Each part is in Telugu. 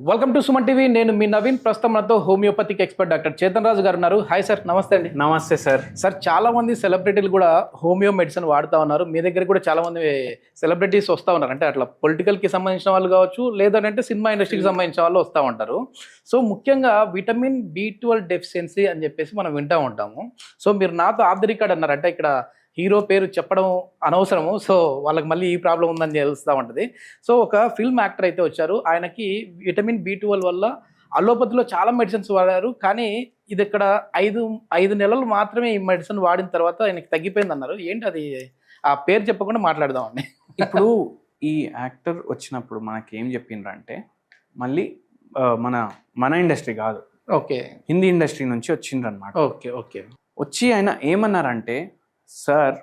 Welcome to Suman TV. నేను మీ నవీన్. ప్రస్తుతం మనతో హోమియోపతిక్ ఎక్స్పర్ట్ డాక్టర్ చేతన్ రాజు గారు ఉన్నారు. హాయ్ సార్, నమస్తే అండి. నమస్తే సార్. సార్, చాలా మంది సెలబ్రిటీలు కూడా హోమియో మెడిసిన్ వాడుతూ ఉన్నారు. మీ దగ్గర కూడా చాలా మంది సెలబ్రిటీస్ వస్తూ ఉన్నారు. అంటే అట్లా పొలిటికల్కి సంబంధించిన వాళ్ళు కావచ్చు, లేదంటే సినిమా ఇండస్ట్రీకి సంబంధించిన వాళ్ళు వస్తూ ఉంటారు. సో ముఖ్యంగా విటమిన్ B12 డెఫిషియన్సీ అని చెప్పేసి మనం వింటూ ఉంటాము. సో మీరు నాతో ఆఫ్ ది రికార్డ్ అన్నారు, అంటే ఇక్కడ హీరో పేరు చెప్పడం అనవసరము. సో వాళ్ళకి మళ్ళీ ఈ ప్రాబ్లం ఉందని తెలుస్తూ ఉంటుంది. సో ఒక ఫిల్మ్ యాక్టర్ అయితే వచ్చారు, ఆయనకి విటమిన్ B12 వల్ల అలోపతిలో చాలా మెడిసిన్స్ వాడారు. కానీ ఇది ఇక్కడ ఐదు నెలలు మాత్రమే ఈ మెడిసిన్ వాడిన తర్వాత ఆయనకి తగ్గిపోయింది అన్నారు. ఏంటి అది? ఆ పేరు చెప్పకుండా మాట్లాడదామండి. ఇప్పుడు ఈ యాక్టర్ వచ్చినప్పుడు మనకి ఏం చెప్పిండ్రంటే, మళ్ళీ మన ఇండస్ట్రీ కాదు, ఓకే, హిందీ ఇండస్ట్రీ నుంచి వచ్చిండ్రనమాట. Okay okay. వచ్చి ఆయన ఏమన్నారంటే, సార్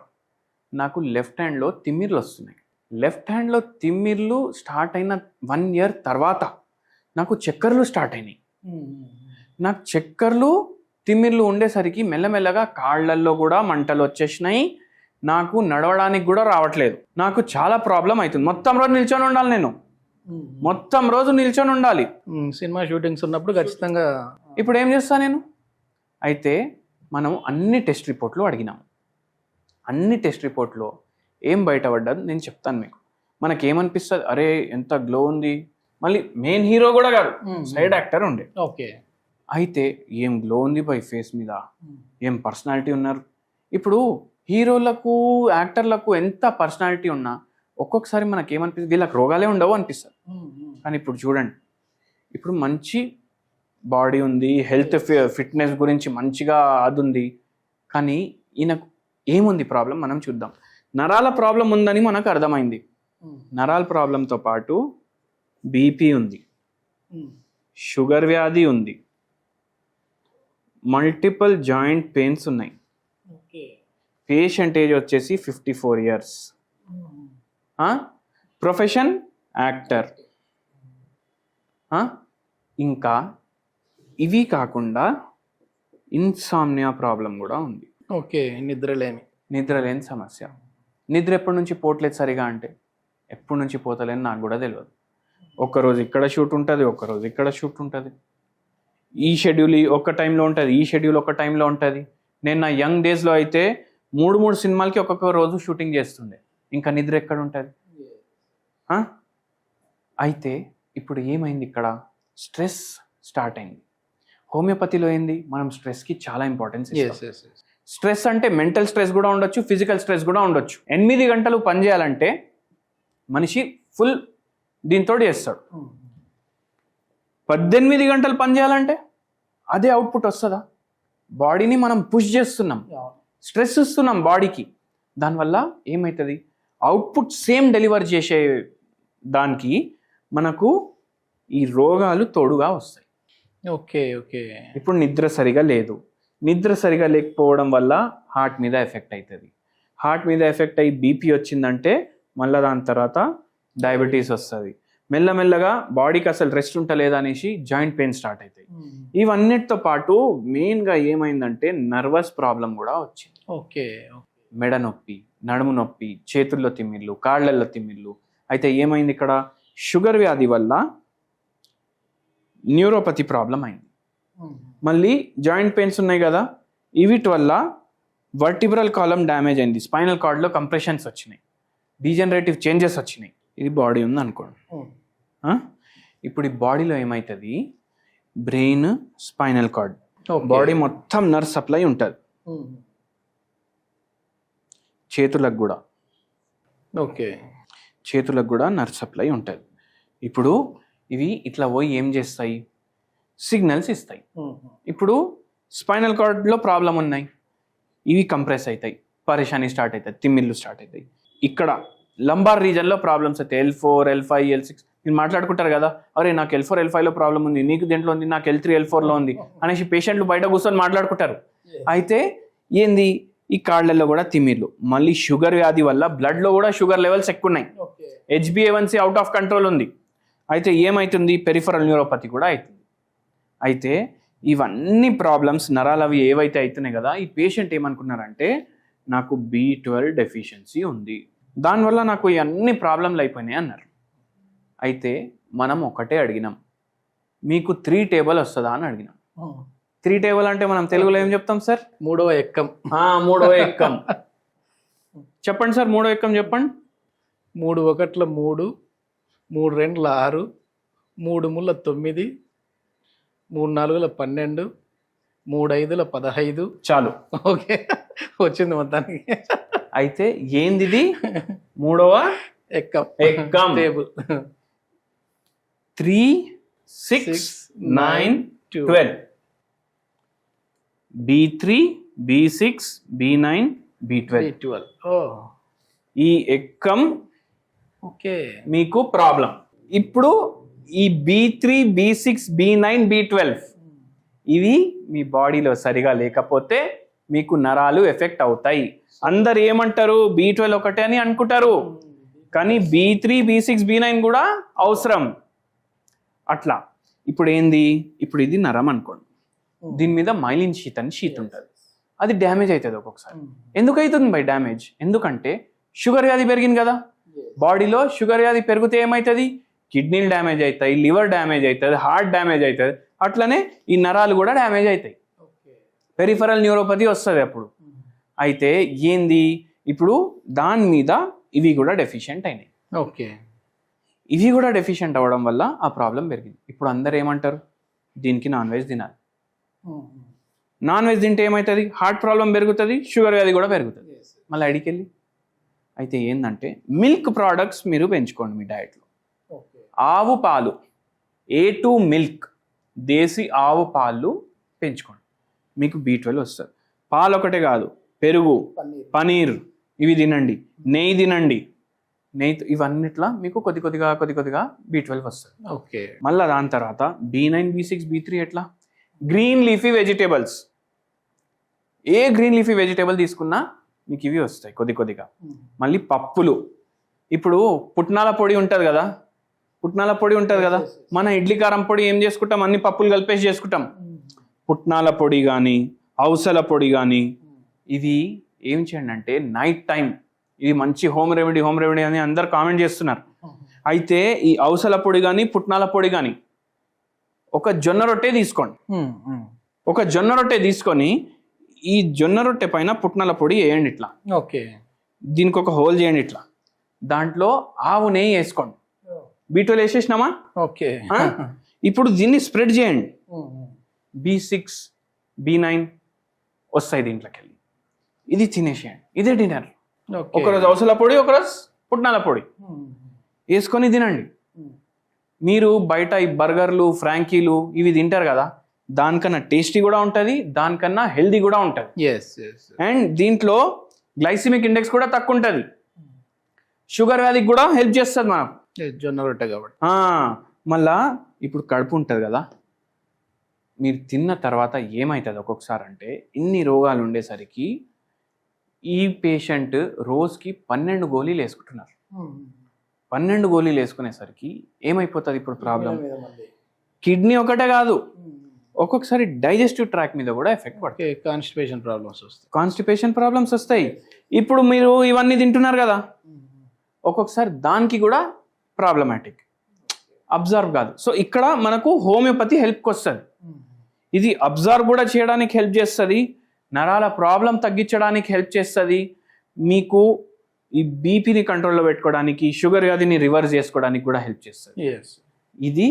నాకు లెఫ్ట్ హ్యాండ్లో తిమ్మిర్లు వస్తున్నాయి. లెఫ్ట్ హ్యాండ్లో తిమ్మిర్లు స్టార్ట్ అయిన 1 year తర్వాత నాకు చక్కర్లు స్టార్ట్ అయినాయి. నాకు చక్కర్లు తిమ్మిర్లు ఉండేసరికి మెల్లమెల్లగా కాళ్ళల్లో కూడా మంటలు వచ్చేసినాయి. నాకు నడవడానికి కూడా రావట్లేదు. నాకు చాలా ప్రాబ్లం అవుతుంది. మొత్తం రోజు నిల్చొని ఉండాలి, నేను మొత్తం రోజు నిల్చొని ఉండాలి. సినిమా షూటింగ్స్ ఉన్నప్పుడు ఖచ్చితంగా. ఇప్పుడు ఏం చేస్తాను నేను? అయితే మనం అన్ని టెస్ట్ రిపోర్ట్లు అడిగినాము. అన్ని టెస్ట్ రిపోర్ట్లో ఏం బయటపడ్డది నేను చెప్తాను మీకు. మనకేమనిపిస్తుంది, అరే ఎంత గ్లో ఉంది. మళ్ళీ మెయిన్ హీరో కూడా కాదు, సైడ్ యాక్టర్ ఉండే. ఓకే. అయితే ఏం గ్లో ఉంది బై ఫేస్ మీద, ఏం పర్సనాలిటీ ఉన్నారు. ఇప్పుడు హీరోలకు యాక్టర్లకు ఎంత పర్సనాలిటీ ఉన్నా ఒక్కొక్కసారి మనకేమనిపిస్తుంది, వీళ్ళకి రోగాలే ఉండవు అనిపిస్తుంది. కానీ ఇప్పుడు చూడండి, ఇప్పుడు మంచి బాడీ ఉంది, హెల్త్ ఫిట్నెస్ గురించి మంచిగా అది ఉంది. కానీ ఈయనకు ఏముంది ప్రాబ్లం మనం చూద్దాం. నరాల ప్రాబ్లం ఉందని మనకు అర్థమైంది. నరాల ప్రాబ్లంతో పాటు బీపీ ఉంది, షుగర్ వ్యాధి ఉంది, మల్టిపుల్ జాయింట్ పెయిన్స్ ఉన్నాయి. పేషెంట్ ఏజ్ వచ్చేసి 54 years. Profession actor. ఇంకా ఇవి కాకుండా ఇన్సామ్నియా ప్రాబ్లం కూడా ఉంది. ఓకే, నిద్రలేని సమస్య. నిద్ర ఎప్పటి నుంచి పోవట్లేదు సరిగా అంటే, ఎప్పటి నుంచి పోతలేని నాకు కూడా తెలియదు. ఒక్కరోజు ఇక్కడ షూట్ ఉంటుంది, ఒక్కరోజు ఇక్కడ షూట్ ఉంటుంది. ఈ షెడ్యూల్ ఒక టైంలో ఉంటుంది, ఈ షెడ్యూల్ ఒక టైంలో ఉంటుంది. నేను నా యంగ్ డేస్లో అయితే 3 సినిమాలకి ఒక్కొక్క రోజు షూటింగ్ చేస్తుండే. ఇంకా నిద్ర ఎక్కడ ఉంటుంది? అయితే ఇప్పుడు ఏమైంది, ఇక్కడ స్ట్రెస్ స్టార్ట్ అయింది. హోమియోపతిలో ఏంది, మనం స్ట్రెస్కి చాలా ఇంపార్టెన్స్ ఇస్తాం. స్ట్రెస్ అంటే మెంటల్ స్ట్రెస్ కూడా ఉండొచ్చు, ఫిజికల్ స్ట్రెస్ కూడా ఉండొచ్చు. 8 గంటలు పనిచేయాలంటే మనిషి ఫుల్ దీంతో చేస్తాడు. 18 గంటలు పనిచేయాలంటే అదే అవుట్పుట్ వస్తుందా? బాడీని మనం పుష్ చేస్తున్నాం, స్ట్రెస్ ఇస్తున్నాం బాడీకి. దానివల్ల ఏమవుతుంది, అవుట్పుట్ సేమ్ డెలివర్ చేసే దానికి మనకు ఈ రోగాలు తోడుగా వస్తాయి. Okay okay. ఇప్పుడు నిద్ర సరిగా లేదు, నిద్ర సరిగా లేకపోవడం వల్ల హార్ట్ మీద ఎఫెక్ట్ అవుతుంది. హార్ట్ మీద ఎఫెక్ట్ అయ్యి బీపీ వచ్చిందంటే మళ్ళీ దాని తర్వాత డయాబెటీస్ వస్తుంది. మెల్లమెల్లగా బాడీకి అసలు రెస్ట్ ఉంటలేదు అనేసి జాయింట్ పెయిన్ స్టార్ట్ అవుతాయి. ఇవన్నిటితో పాటు మెయిన్గా ఏమైందంటే నర్వస్ ప్రాబ్లం కూడా వచ్చింది. ఓకే. మెడ నొప్పి, నడుము నొప్పి, చేతుల్లో తిమ్మిర్లు, కాళ్ళల్లో తిమ్మిర్లు. అయితే ఏమైంది, ఇక్కడ షుగర్ వ్యాధి వల్ల న్యూరోపతి ప్రాబ్లం అయింది. మళ్ళీ జాయింట్ పెయిన్స్ ఉన్నాయి కదా, వీటి వల్ల వర్టిబ్రల్ కాలమ్ డ్యామేజ్ అయింది. స్పైనల్ కార్డ్లో కంప్రెషన్స్ వచ్చినాయి, డీజనరేటివ్ చేంజెస్ వచ్చినాయి. ఇది బాడీ ఉంది అనుకోండి. ఇప్పుడు ఈ బాడీలో ఏమవుతుంది, బ్రెయిన్, స్పైనల్ కార్డ్, బాడీ మొత్తం నర్వ్ సప్లై ఉంటుంది. చేతులకు కూడా, ఓకే, చేతులకు కూడా నర్వ్ సప్లై ఉంటుంది. ఇప్పుడు ఇవి ఇట్లా పోయి ఏం చేస్తాయి, సిగ్నల్స్ ఇస్తాయి. ఇప్పుడు స్పైనల్ కార్డ్లో ప్రాబ్లం ఉన్నాయి, ఇవి కంప్రెస్ అవుతాయి, పరేషానీ స్టార్ట్ అవుతాయి, తిమ్మిర్లు స్టార్ట్ అవుతాయి. ఇక్కడ లంబార్ రీజన్లో ప్రాబ్లమ్స్ అవుతాయి, L4, L5, L6. మీరు మాట్లాడుకుంటారు కదా, అరే నాకు L4, L5లో ప్రాబ్లం ఉంది, నీకు దేంట్లో ఉంది, నాకు L3, L4లో ఉంది అనేసి పేషెంట్లు బయట కూర్చొని మాట్లాడుకుంటారు. అయితే ఏంది, ఈ కాళ్ళల్లో కూడా తిమ్మిర్లు. మళ్ళీ షుగర్ వ్యాధి వల్ల బ్లడ్లో కూడా షుగర్ లెవెల్స్ ఎక్కువ ఉన్నాయి, HbA1c అవుట్ ఆఫ్ కంట్రోల్ ఉంది. అయితే ఏమవుతుంది, పెరిఫరల్ న్యూరోపతి కూడా అవుతుంది. అయితే ఇవన్నీ ప్రాబ్లమ్స్ నరాలు అవి ఏవైతే అవుతున్నాయి కదా, ఈ పేషెంట్ ఏమనుకున్నారంటే నాకు B12 డెఫిషియన్సీ ఉంది, దానివల్ల నాకు ఈ అన్ని ప్రాబ్లంలు అయిపోయినాయి అన్నారు. అయితే మనం ఒకటే అడిగినాం, మీకు 3 టేబుల్ వస్తుందా అని అడిగినాం. 3 టేబుల్ అంటే మనం తెలుగులో ఏం చెప్తాం సార్? మూడవ ఎక్కం. మూడవ ఎక్కం. చెప్పండి సార్, మూడో ఎక్కం చెప్పండి. 3 1 3, 3 2 6, 3 3 9, 3 4 12, 3 5 15. చాలు, ఓకే, వచ్చింది మొత్తానికి. అయితే ఏంది మూడవ ఎక్కం ఎక్కం? Table. 3 6 9 12. B3 B6 B9 B12. 12. ఓ ఈ ఎక్కం ఓకే. మీకు ప్రాబ్లం. ఇప్పుడు ఈ B3 B6 B9 B12 ఇవి మీ బాడీలో సరిగా లేకపోతే మీకు నరాలు ఎఫెక్ట్ అవుతాయి. అందరు ఏమంటారు? B12 ఒకటే అని అనుకుంటారు, కానీ B3 B6 B9 కూడా అవసరం. అట్లా ఇప్పుడు ఏంది, ఇప్పుడు ఇది నరం అనుకోండి, దీని మీద మైలిన్ షీత్ అని షీత్ ఉంటుంది, అది డ్యామేజ్ అవుతుంది ఒక్కొక్కసారి. ఎందుకు అవుతుంది బై డ్యామేజ్? ఎందుకంటే షుగర్ వ్యాధి పెరిగింది కదా, బాడీలో షుగర్ వ్యాధి పెరిగితే ఏమవుతుంది? కిడ్నీలు డ్యామేజ్ అవుతాయి, లివర్ డ్యామేజ్ అవుతుంది, హార్ట్ డ్యామేజ్ అవుతుంది, అట్లనే ఈ నరాలు కూడా డ్యామేజ్ అవుతాయి, పెరిఫరల్ న్యూరోపతి వస్తుంది అప్పుడు. అయితే ఏంది, ఇప్పుడు దాని మీద ఇవి కూడా డెఫిషియెంట్ అయినాయి. ఓకే, ఇవి కూడా డెఫిషియెంట్ అవ్వడం వల్ల ఆ ప్రాబ్లం పెరిగింది. ఇప్పుడు అందరు ఏమంటారు? దీనికి నాన్ వెజ్ తినాలి. నాన్ వెజ్ తింటే ఏమవుతుంది? హార్ట్ ప్రాబ్లం పెరుగుతుంది, షుగర్ వ్యాధి కూడా పెరుగుతుంది మళ్ళీ అడిగి వెళ్ళి. అయితే ఏంటంటే మిల్క్ ప్రోడక్ట్స్ మీరు పెంచుకోండి మీ డయట్లో. ఆవు పాలు, A2 మిల్క్, దేశీ ఆవు పాలు పెంచుకోండి, మీకు B12 వస్తుంది. పాలు ఒకటే కాదు, పెరుగు, పనీర్ ఇవి తినండి, నెయ్యి తినండి. నెయ్యి ఇవన్నిట్లా మీకు కొద్ది కొద్దిగా B12 వస్తుంది. ఓకే, మళ్ళీ దాని తర్వాత B9 B6 B3 ఎట్లా? గ్రీన్ లీఫీ వెజిటేబుల్స్, ఏ గ్రీన్ లీఫీ వెజిటేబుల్ తీసుకున్నా మీకు ఇవి వస్తాయి కొద్దిగా. మళ్ళీ పప్పులు, ఇప్పుడు పుట్నాల పొడి ఉంటుంది కదా, మన ఇడ్లీ కారం పొడి ఏం చేసుకుంటాం? అన్ని పప్పులు కలిపేసి చేసుకుంటాం. పుట్నాల పొడి కానీ, అవసల పొడి కానీ, ఇవి ఏం చేయండి అంటే నైట్ టైం, ఇది మంచి హోమ్ రెమెడీ అని అందరు కామెంట్ చేస్తున్నారు. అయితే ఈ అవసల పొడి కానీ, పుట్నాల పొడి కానీ, ఒక జొన్న రొట్టె తీసుకోండి. ఒక జొన్న రొట్టె తీసుకొని ఈ జొన్న రొట్టె పైన పుట్నాల పొడి వేయండి ఇట్లా. ఓకే, దీనికి ఒక హోల్ చేయండి ఇట్లా, దాంట్లో ఆవు నెయ్యి వేసుకోండి. B12 వేసేసినామా? ఓకే. ఇప్పుడు దీన్ని స్ప్రెడ్ చేయండి. B6 B9 వస్తాయి దీంట్లోకి వెళ్ళి, ఇది తినేసేయండి. ఇదే డిన్నర్. ఒకరోజు అవసల పొడి, ఒకరోజు పుట్నాల పొడి వేసుకొని తినండి. మీరు బయట ఈ బర్గర్లు, ఫ్రాంకీలు ఇవి తింటారు కదా, దానికన్నా టేస్టీ కూడా ఉంటుంది, దానికన్నా హెల్దీ కూడా ఉంటుంది. అండ్ దీంట్లో గ్లైసిమిక్ ఇండెక్స్ కూడా తక్కువ ఉంటుంది, షుగర్ వ్యాధికి కూడా హెల్ప్ చేస్తుంది మనకు జొన్న రొట్టె కాబట్టి. మళ్ళా ఇప్పుడు కడుపు ఉంటుంది కదా, మీరు తిన్న తర్వాత ఏమవుతుంది ఒక్కొక్కసారి అంటే, ఇన్ని రోగాలు ఉండేసరికి ఈ పేషెంట్ రోజుకి 12 గోళీలు వేసుకుంటున్నారు. 12 గోళీలు వేసుకునేసరికి ఏమైపోతుంది ఇప్పుడు ప్రాబ్లం? కిడ్నీ ఒకటే కాదు, ఒక్కొక్కసారి డైజెస్టివ్ ట్రాక్ మీద కూడా ఎఫెక్ట్ పడుతుంది. కాన్స్టిపేషన్ ప్రాబ్లమ్స్ వస్తాయి. ఇప్పుడు మీరు ఇవన్నీ తింటున్నారు కదా, ఒక్కొక్కసారి దానికి కూడా ప్రాబ్లమాటిక్, అబ్జర్వ్ కాదు. సో ఇక్కడ మనకు హోమియోపతి హెల్ప్కి వస్తుంది. ఇది అబ్జర్వ్ కూడా చేయడానికి హెల్ప్ చేస్తుంది, నరాల ప్రాబ్లం తగ్గించడానికి హెల్ప్ చేస్తుంది, మీకు ఈ బీపీని కంట్రోల్లో పెట్టుకోవడానికి, షుగర్ వ్యాధిని రివర్స్ చేసుకోవడానికి కూడా హెల్ప్ చేస్తుంది. ఇది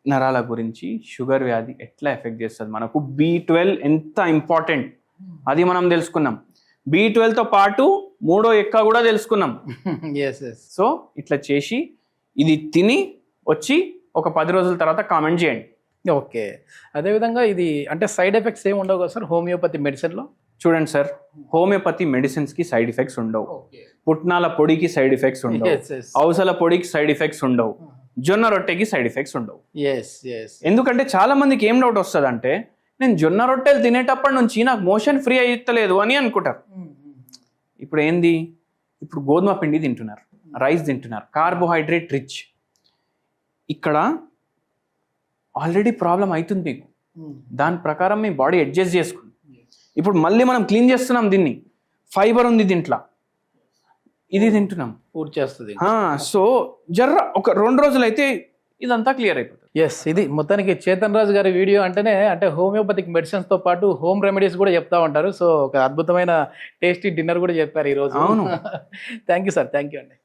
నరాల గురించి, షుగర్ వ్యాధి ఎట్లా ఎఫెక్ట్ చేస్తుంది మనకు, B12 ఎంత ఇంపార్టెంట్ అది మనం తెలుసుకున్నాం. B12తో పాటు మూడో ఎక్క కూడా తెలుసుకున్నాం. సో ఇట్లా చేసి ఇది తిని వచ్చి ఒక 10 రోజుల తర్వాత కామెంట్ చేయండి. ఓకే, అదేవిధంగా ఇది అంటే సైడ్ ఎఫెక్ట్స్ ఏమి ఉండవు కదా సార్ హోమియోపతి మెడిసిన్లో? చూడండి సార్, హోమియోపతి మెడిసిన్స్కి సైడ్ ఎఫెక్ట్స్ ఉండవు, పుట్నాల పొడికి సైడ్ ఎఫెక్ట్స్ ఉండవు, అవసల పొడికి సైడ్ ఎఫెక్ట్స్ ఉండవు, జొన్న రొట్టెకి సైడ్ ఎఫెక్ట్స్ ఉండవు. ఎందుకంటే చాలా మందికి ఏం డౌట్ వస్తుంది అంటే, నేను జొన్న రొట్టెలు తినేటప్పటి నుంచి నాకు మోషన్ ఫ్రీ అయ్యలేదు అని అనుకుంటారు. ఇప్పుడు ఏంది, ఇప్పుడు గోధుమ పిండి తింటున్నారు, రైస్ తింటున్నారు, కార్బోహైడ్రేట్ రిచ్. ఇక్కడ ఆల్రెడీ ప్రాబ్లం అవుతుంది మీకు, దాని ప్రకారం మీ బాడీ అడ్జస్ట్ చేసుకుంది. ఇప్పుడు మళ్ళీ మనం క్లీన్ చేస్తున్నాం దీన్ని, ఫైబర్ ఉంది దీంట్లో, ఇది తింటున్నాం, పూర్తి చేస్తుంది. సో జర్ర ఒక 2 రోజులు అయితే ఇదంతా క్లియర్ అయిపోతుంది. ఎస్, ఇది మొత్తానికి చేతన్ రాజు గారి వీడియో అంటేనే అంటే హోమియోపతిక్ మెడిసిన్స్ తో పాటు హోమ్ రెమెడీస్ కూడా చెప్తా ఉంటారు. సో ఒక అద్భుతమైన టేస్టీ డిన్నర్ కూడా చెప్పారు ఈ రోజు. అవును. Thank you sir, thank you అండి.